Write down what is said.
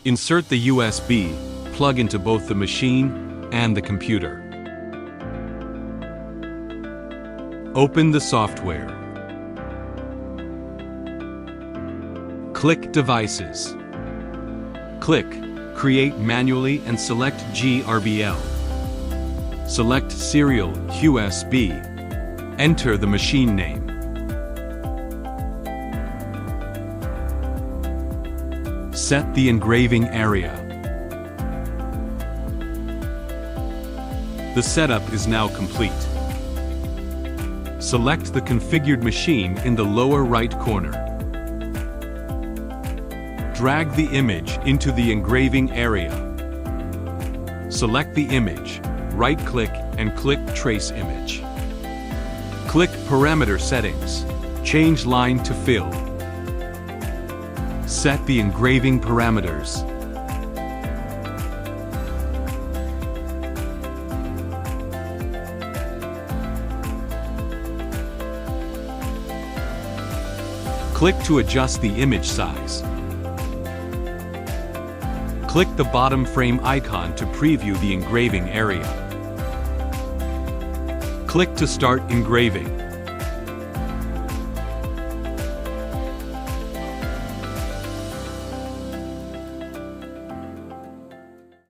Insert the USB plug into both the machine and the computer. Open the software. Click Devices. Click Create manually and select GRBL. Select Serial USB. Enter the machine name. Set the engraving area. The setup is now complete. Select the configured machine in the lower right corner. Drag the image into the engraving area. Select the image, right-click and click Trace Image. Click Parameter Settings. Change line to fill. Set the engraving parameters. Click to adjust the image size. Click the bottom frame icon to preview the engraving area. Click to start engraving.